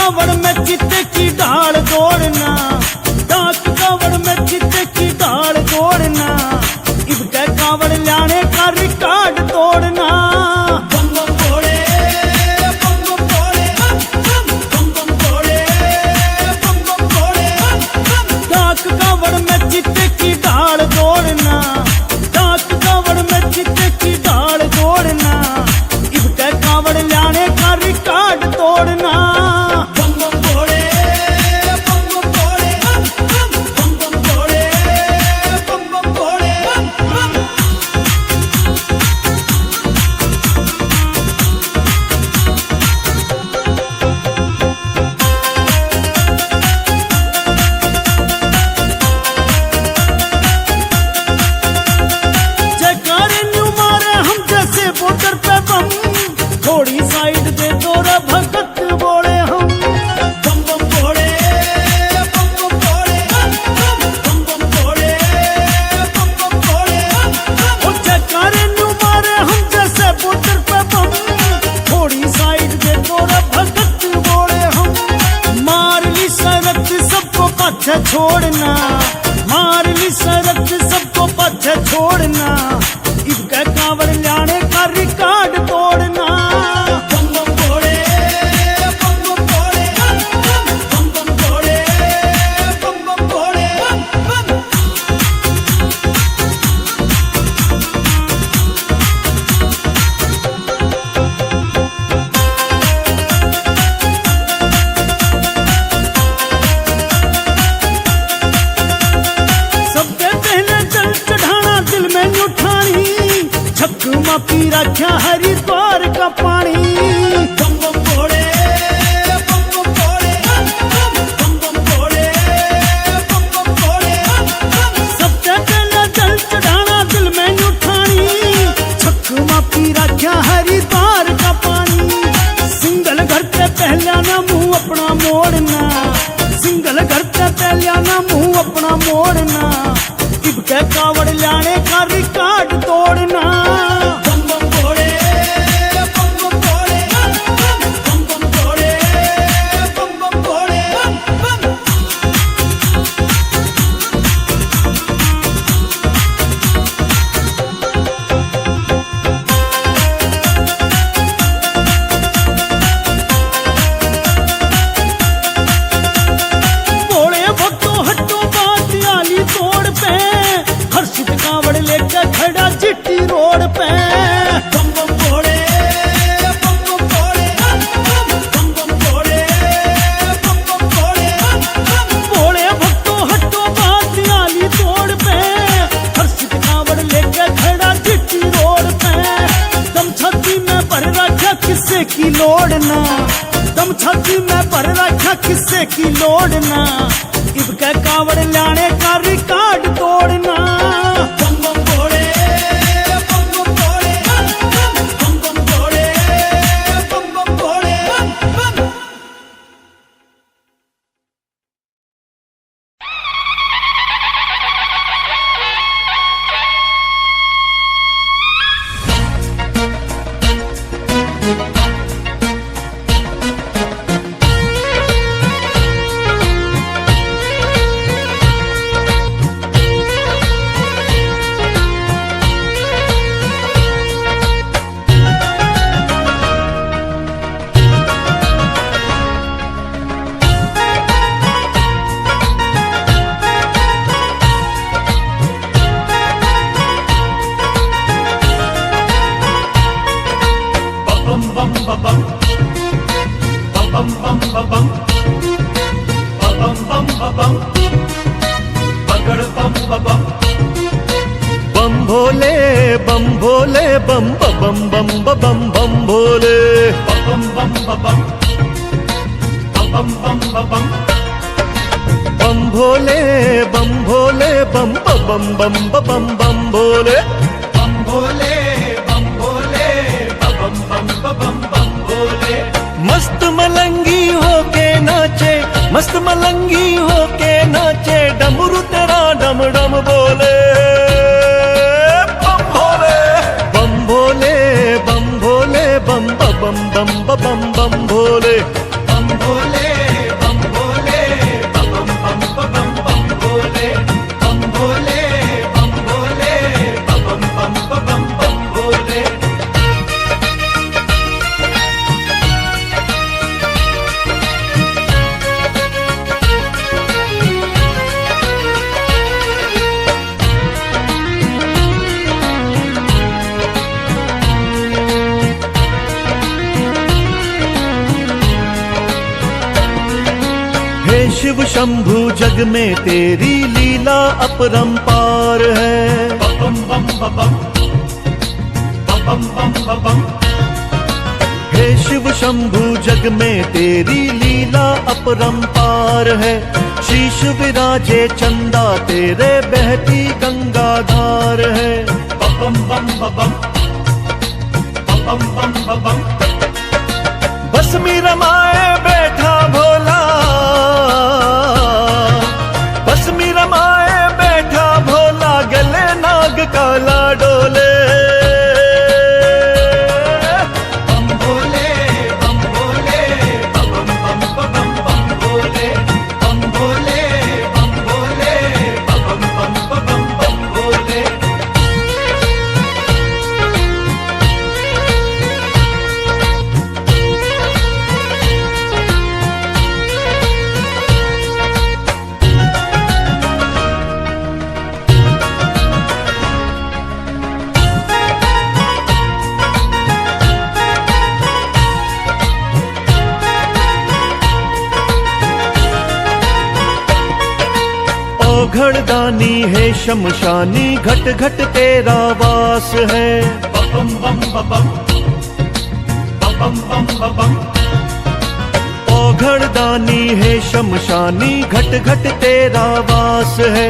कावड़ में चित्ते की ढाल दौड़ना, डाक कावड़ में चित्ते की ढाल दौड़ना, इबके कावड़ लाने का रिकॉर्ड तोड़ना। बम बम भोले, बम बम भोले, बम बम भोले, बम बम भोले। डाक कावड़ में चित्ते की ढाल दौड़ना, डाक कावड़ में चित्ते की ढाल दौड़ना, इबके कावड़ लाने का रिकॉर्ड तोड़ना। बम बम भोले, बम बम भोले, बम बम भोले, बम बम भोले। जयकारे न्यू मारे हम जैसे बॉर्डर पे बम, थोड़ी साइड दे दो रे भगत बोले हम। बम बम भोले, बम बम भोले, बम बम भोले, बम बम भोले। ओ जयकारे न्यू मारे हम जैसे बॉर्डर पे बम, थोड़ी साइड दे दो रे भगत बोले हम। मार ली सरत सबको पाछे छोड़ना, मार ली सरत सबको पाछे छोड़ना, इबके कावड़ लाने का रिकॉर्ड तोड़ना। बम बम भोले, बम बम भोले, बम बम भोले, बम बम भोले। सबसे पहले जल चढ़ाना दिल में उठानी, छक मापी रखा हरिद्वार का पानी। बम बम भोले, बम बम भोले, बम बम भोले, बम बम भोले। सबसे पहले जल चढ़ाना दिल में उठानी, छक मापी रखा हरिद्वार का पानी। सिंगल घर पे पहला ना मुंह अपना मोड़ना, सिंगल घर पे पहला ना मुंह अपना मोड़ना, इबके कावड़ लाने का रिकॉर्ड तोड़ना। बम बम भोले, बम बम भोले, बम बम भोले, बम बम भोले। भोले भक्तों हटो बात आली तोड़ पे, हर्षित कावड़ लेकर खड़ा चिट्टी रोड पे। बम बम भोले, बम बम भोले, बम बम भोले, बम बम भोले। भोले भक्तों हटो बात आली तोड़ पे, हर्षित कावड़ लेकर खड़ा चिट्टी रोड पे। दम छाती में भर रखा किस्से की लोड़ना, दम छाती में भर रखा किस्से की लोड़ना, इबके कावड़ लाने का रिकॉर्ड तोड़ना। बम बम भोले, बम बम भोले, बम बम भोले, बम बम भोले। बम भोले बम भोले बम बम बम बम बम भोले बम बम बम बम बम बम बम भोले बम भोले बम बम बम बम बम भोले बम भोले बम भोले बम बम बम बम भोले। मस्त मलंगी होके नाचे, मस्त मलंगी होके नाचे, डमरू तेरा डम डम बोले। बम भोले बम भोले बम भोले बम बम बम बम बम भोले बम भोले हे शिव शंभु जग में तेरी लीला अपरंपार है। बम बम बम बम बम बम। हे शिव शंभु जग में तेरी लीला अपरंपार है। शीश विराजे चंदा तेरे बहती गंगाधार है। बम बम बम बम बम बम। बस में रमाए बैठा भोला, बस में रमाए बैठा भोला, गले नाग काला डोले। बम भोले बम भोले बम बम बम बम भोले। बम भोले बम भोले बम बम बम बम भोले। घड़दानी है शमशानी, घट घट तेरा वास है। बम बम बम बम बम बम। ओ घड़दानी है शमशानी, घट घट तेरा वास है।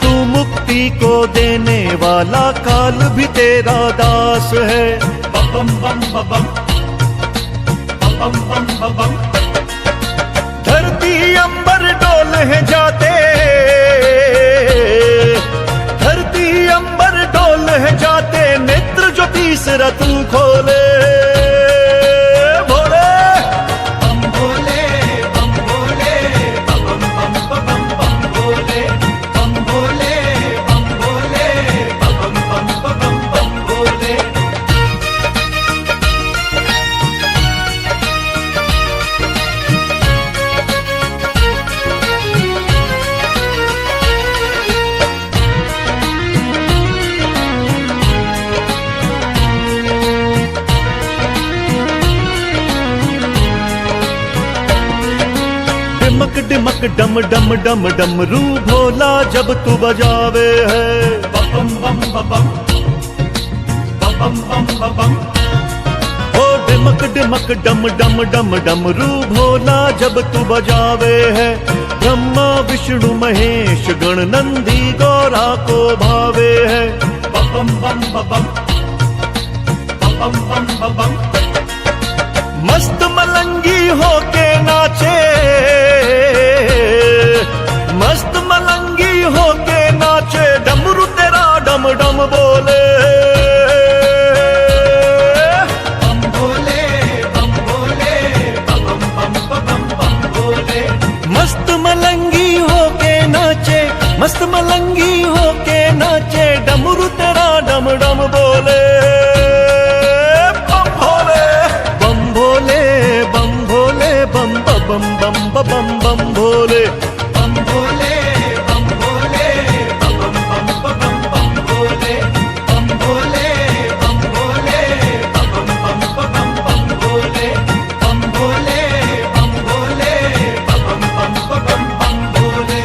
तू मुक्ति को देने वाला, काल भी तेरा दास है। बम बम बम बम बम बम। धरती अंबर डोल है जाते, धरती अंबर डोल है जाते, नेत्र जो तीसरा तू खोले। भोले बम भोले बम भोले बम बम बम बम भोले। बम भोले बम भोले बम बम बम बम भोले। डिमक डिमक डम डम डम डमरू भोला जब तू बजावे है। बम बम बम बम बम बम। ओ डिमक डिमक डम डम डम डमरू भोला जब तू बजावे है। ब्रह्मा विष्णु महेश गण नंदी गौरा को भावे है। बम बम बम बम बम बम। मस्त मलंगी होके नाचे, मस्त मलंगी होके नाचे, डमरू तेरा डम डम बोले। बम भोले बम भोले बम बम बम बम भोले। मस्त मलंगी होके नाचे, मस्त मलंगी होके नाचे, डमरू तेरा डम डम बोले। बम भोले बम भोले बम भोले बम बम बम बम बम भोले। बम भोले बम भोले बम बम बम बम भोले। बम भोले बम भोले बम बम बम बम भोले। बम भोले बम भोले बम बम बम बम भोले।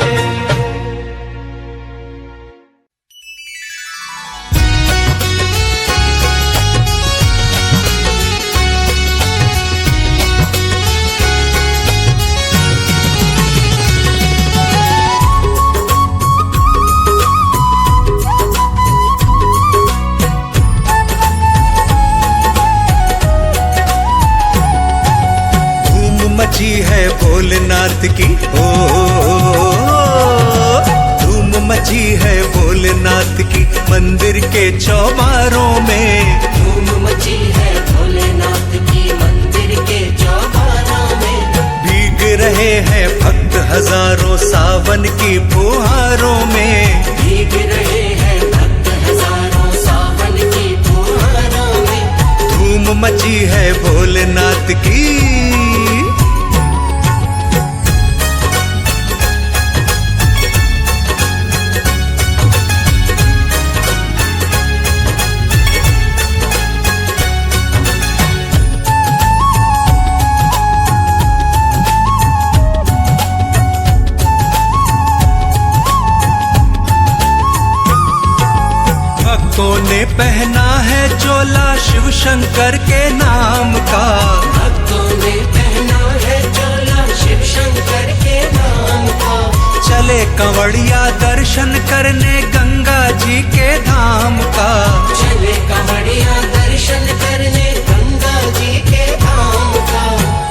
मची है भोलेनाथ की, ओ धूम मची है भोलेनाथ की, मंदिर के चौबारों में। धूम मची है भोलेनाथ की, मंदिर के चौबारों में। भीग रहे हैं भक्त हजारों सावन की फुहारों में। भीग रहे हैं भक्त हजारों सावन की फुहारों में। धूम मची है भोलेनाथ की। में पहना है चोला शिव शंकर के नाम का। भक्तों ने पहना है चोला शिव शंकर के नाम का। चले कंवड़िया दर्शन करने गंगा जी के धाम का। चले कंवड़िया दर्शन करने गंगा जी के धाम का।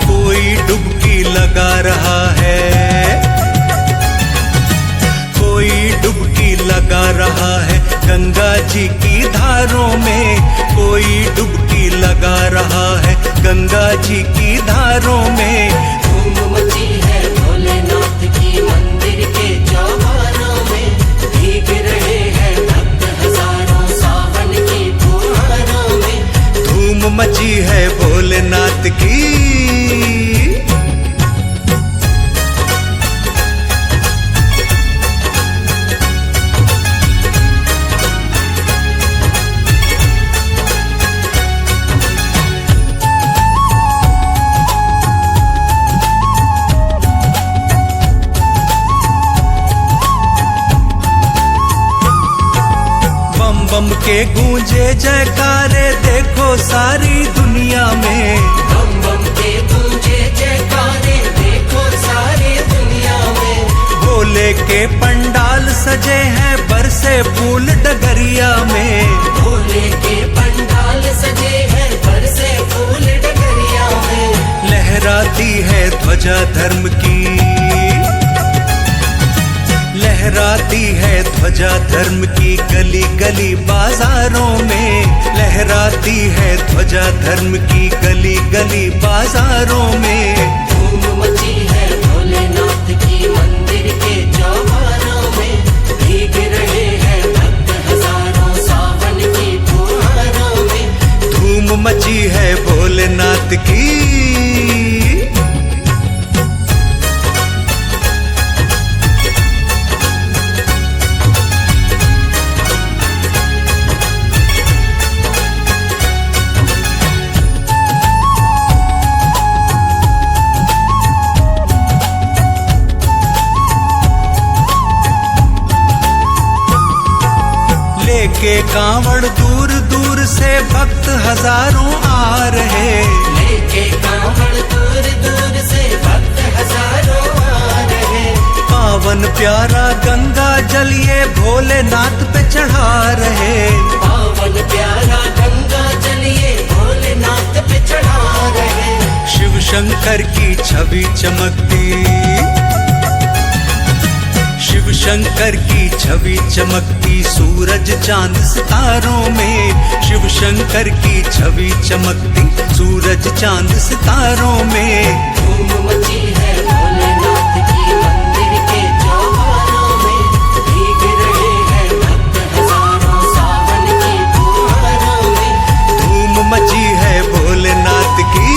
कोई डुबकी लगा रहा है, कोई डुबकी लगा रहा है गंगा जी की धारों में। कोई डुबकी लगा रहा है गंगा जी की धारों में। धूम मची है भोलेनाथ की मंदिर के चौबारों में। भीग रहे हैं भक्त हजारों सावन की फुहारों में। धूम मची है भोलेनाथ की। बम के गूंजे जयकारे देखो सारी दुनिया में। बम बम के गूंजे जयकारे देखो सारी दुनिया में। भोले के पंडाल सजे हैं बरसे फूल डगरिया में। भोले के पंडाल सजे हैं बरसे फूल डगरिया में। लहराती है ध्वजा धर्म की, लहराती है ध्वजा धर्म की गली गली बाजारों में। लहराती है ध्वजा धर्म की गली गली बाजारों में। धूम मची है भोलेनाथ की मंदिर के चौबारों में। भीग रहे हैं भक्त हजारों सावन की फुहारों में। धूम मची है भोलेनाथ की। लेके कांवड़ दूर दूर से भक्त हजारों आ रहे। लेके कांवड़ दूर दूर से भक्त हजारों आ रहे। पावन प्यारा गंगा जल ये भोलेनाथ पे चढ़ा रहे। पावन प्यारा गंगा जल ये भोलेनाथ पे चढ़ा रहे। शिव शंकर की छवि चमकती, शिव शंकर की छवि चमकती सूरज चांद सितारों में। शिव शंकर की छवि चमकती सूरज चांद सितारों में। धूम मची है भोलेनाथ की मंदिर के चौबारों में। भीग रहे हैं भक्त हजारों सावन की फुहारों में। धूम मची है भोलेनाथ की।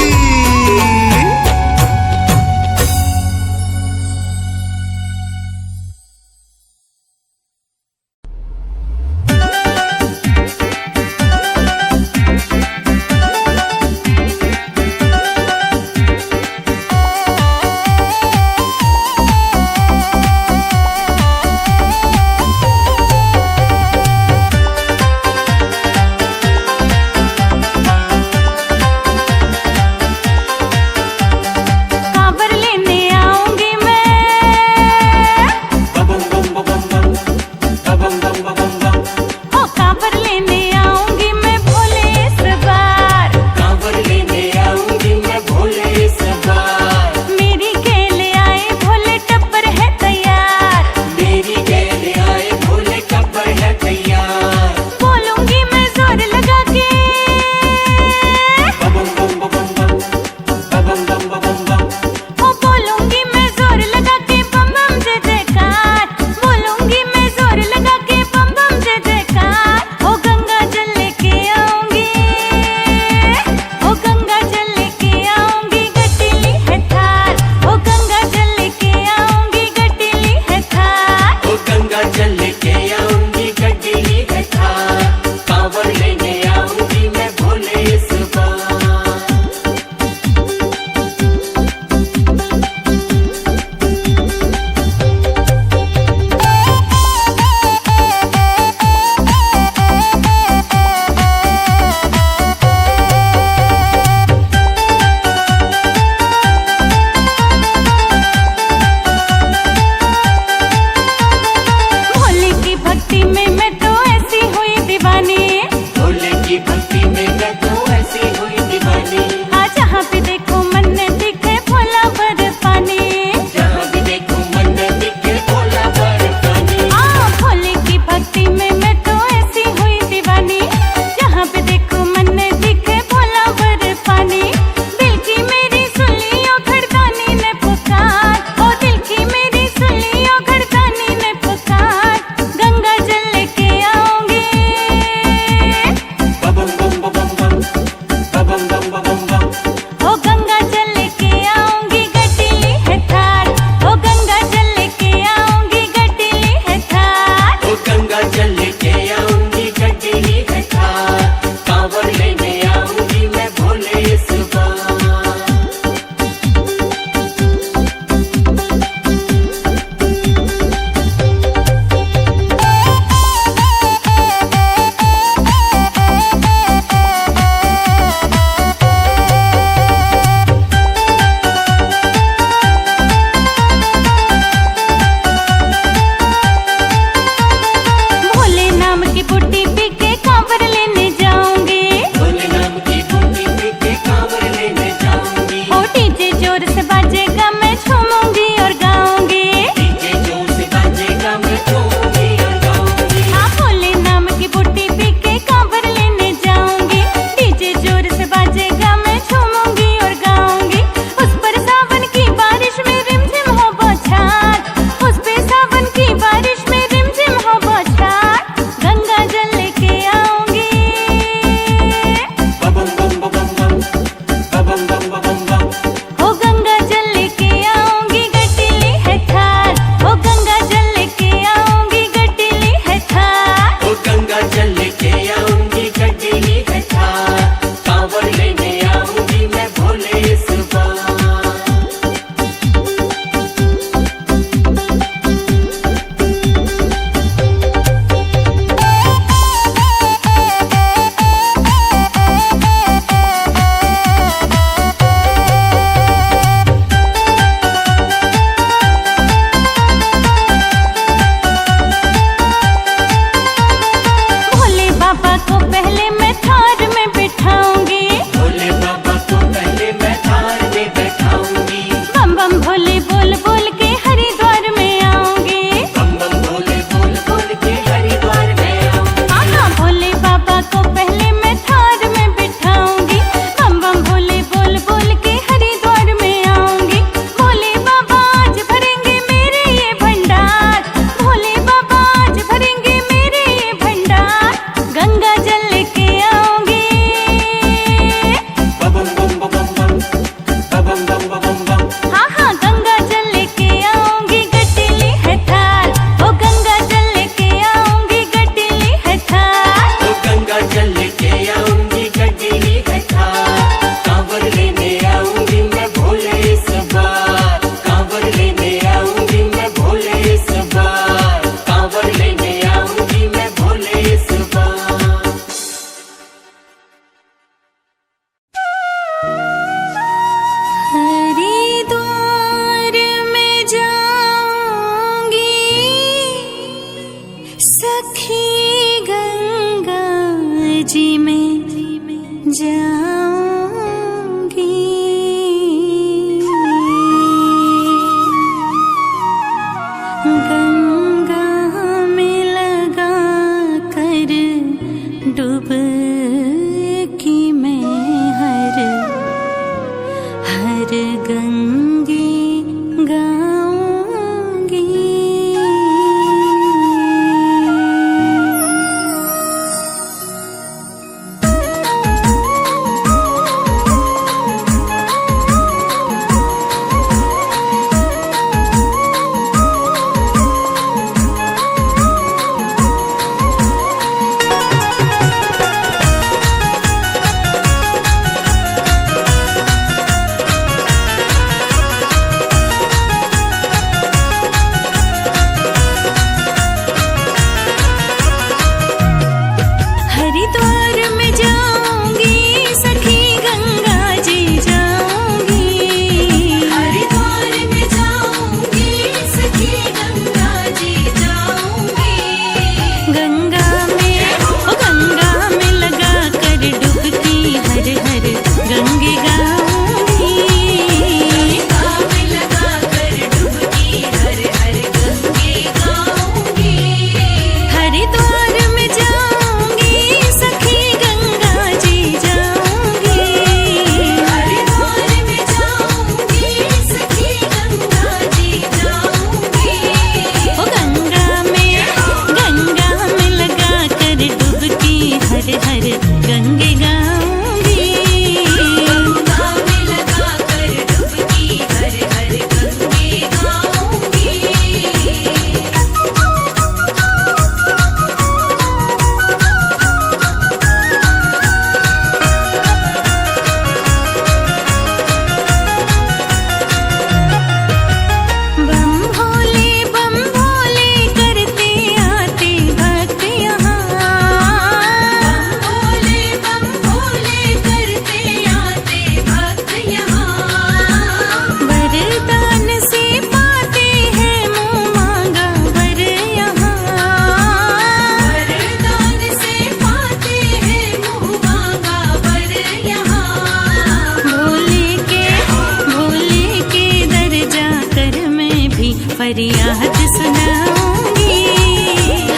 फरियाद सुनाऊंगी।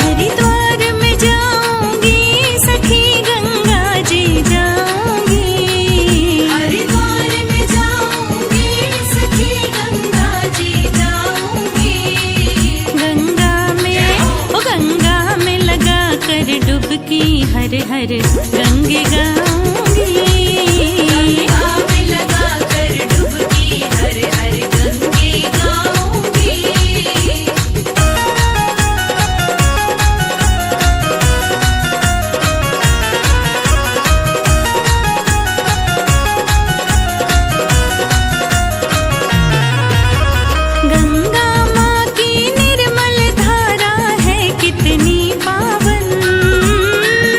हरिद्वार में जाऊंगी सखी गंगा जी जाऊंगी। हरिद्वार में जाऊंगी सखी गंगा जी जाऊंगी। गंगा में लगा कर डुबकी हर हर गंगे गाऊंगी। गंगा में लगा कर डुबकी हर हर गंगे गाऊंगी। गंगा माँ की निर्मल धारा है कितनी पावन।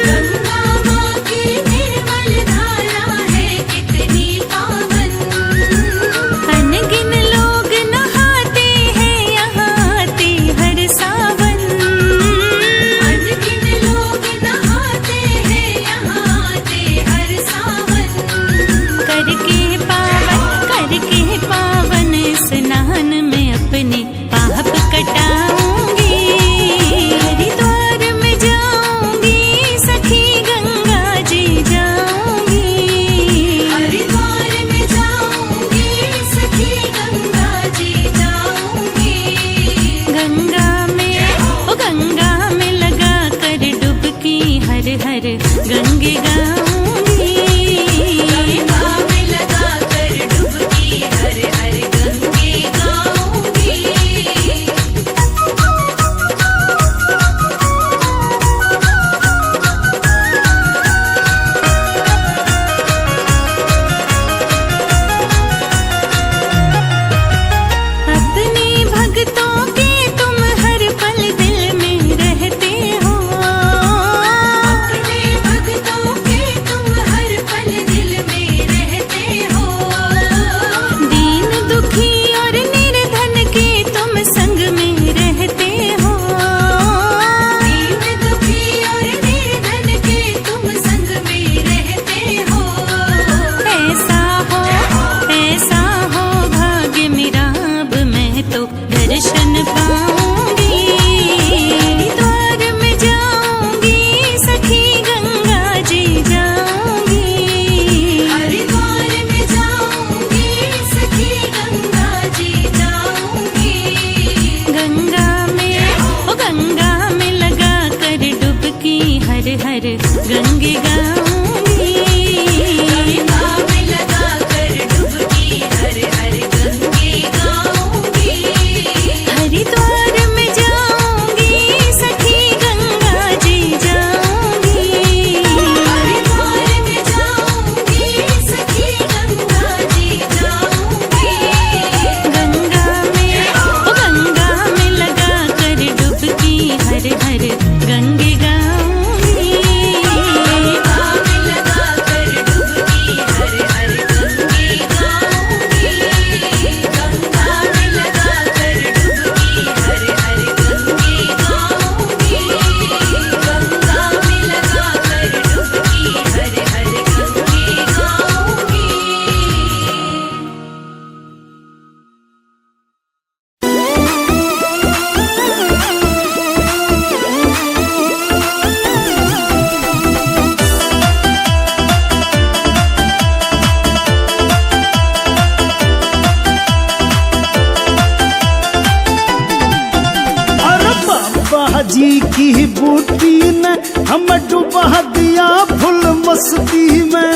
गंगा माँ की निर्मल धारा है कितनी पावन। अनगिन लोग नहाते हैं यहाँ आते हर सावन। अनगिन लोग नहाते हैं यहाँ आते हर सावन। करके पावन स्नान में अपने पाप कटाऊंगी। हरिद्वार में जाऊंगी सखी गंगा जी जाऊंगी। हरिद्वार में जाऊंगी सखी गंगा जी जाऊंगी। गंगा में लगा कर डुबकी हर हर गंगे गाऊंगी। गंगा में लगा कर डुबकी हर हर गंगे गाऊंगी। अपने भक्तों के तुम हर पल दिल में रहते हो। अपने भक्तों के तुम हर पल दिल में रहते हो। दीन दुखी और निर्धन के तुम संग में रहते हो। दीन दुखी और निर्धन के तुम संग में रहते हो। ऐसा हो भाग्य मेरा अब मैं तो दर्शन पाऊंगी। हरिद्वार में जाऊंगी सखी गंगा जी जाऊंगी। हरिद्वार में जाऊंगी सखी गंगा जी जाऊंगी। गंगा में लगा कर डुबकी हर हर गंगे गाऊंगी। गंगा में लगा कर डुबकी हर हर गंगे गाऊंगी। हरिद्वार में जाऊंगी सखी गंगा जी जाऊंगी। हरिद्वार में जाऊंगी सखी गंगा जी जाऊंगी। गंगा में लगा कर डुबकी हर हर गंगे गाऊंगी। गंगा में लगा कर डुबकी हर हर गंगे गाऊंगी। गंगा में लगा कर डुबकी हर हर गंगे गाऊंगी। गंगा में लगा कर डुबकी हर हर गंगे गाऊंगी। अरे बाबा जी की बूटी ने हम डुबा दिया फुल मस्ती में।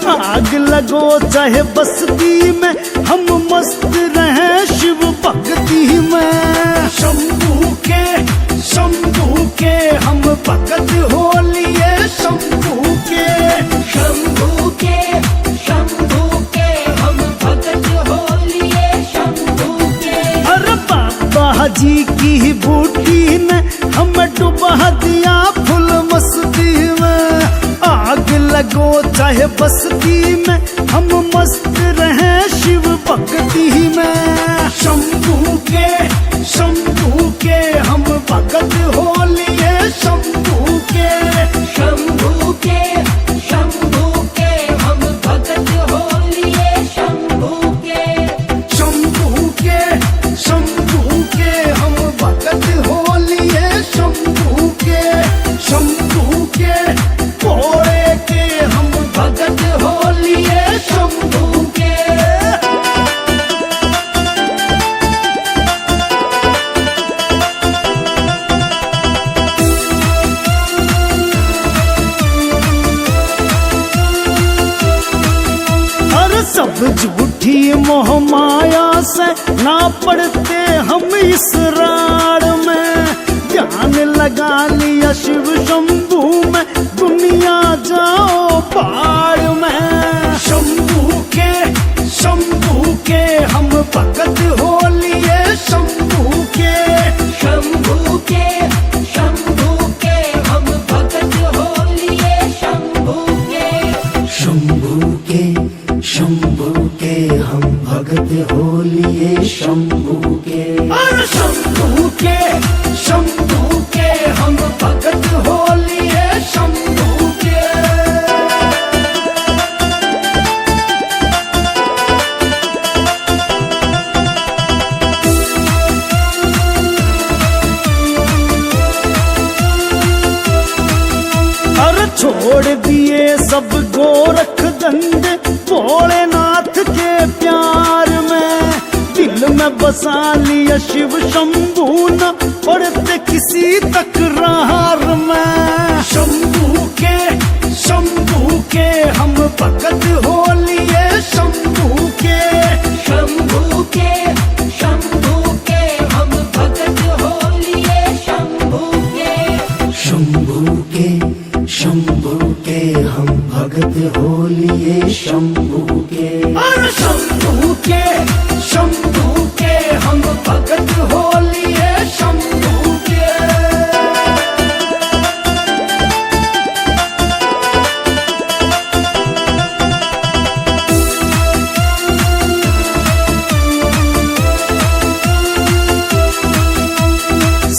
आग लगो चाहे बस्ती में हम मस्त रहे शिव भक्ति में। शंभू के हम भक्त हो लिए शंभू के। शंभू के हम भक्त हो लिए शंभू के। अरे बाबा जी की बूटी ने हम डुबा दिया फुल मस्ती में। आग लगो चाहे बस्ती में हम मस्त रहे शिव भक्ति में। शंभू के हम भक्त हो लिए शंभू के। शंभू के हम भक्त हो लिए शंभू के। शंभू के झूठी मोह माया से ना पड़ते हम इस राड में। ध्यान लगा लिया शिव शंभू में, दुनिया जाओ पहाड़ में। शंभू के हम भगत हो लिए, शंभू के शंभू के हम भगत हो लिए, शंभू के हम भगत हो लिए, शंभू के। अरे शंभू के हम भगत हो लिए, शंभू के। अरे छोड़ दिए सब गोरख धंधे, भोलेनाथ के प्यार में। दिल में बसा लिया शिव शंभू, न पड़ते किसी तकरार में। शंभू के हम भगत हो लिए, शंभू के। शंभू के हम भगत हो लिए, शंभू के हम भगत हो लिए, शंभू के। अरे शंभू के हम भगत हो लिए, शंभू के।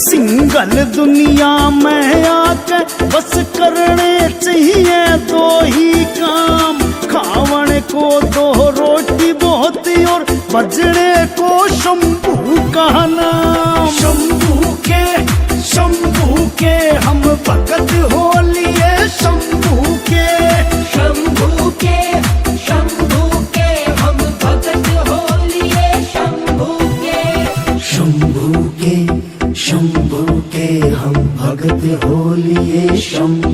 सिंगल दुनिया में आके बस करने चाहिए दो ही काम। खावने को दो रोटी बहुत और बजने को शंभू का नाम। शंभू के हम भगत हो लिए, शंभू के। शंभू के हम भगत हो लिए, शंभू के हम भगत हो लिए, शंभू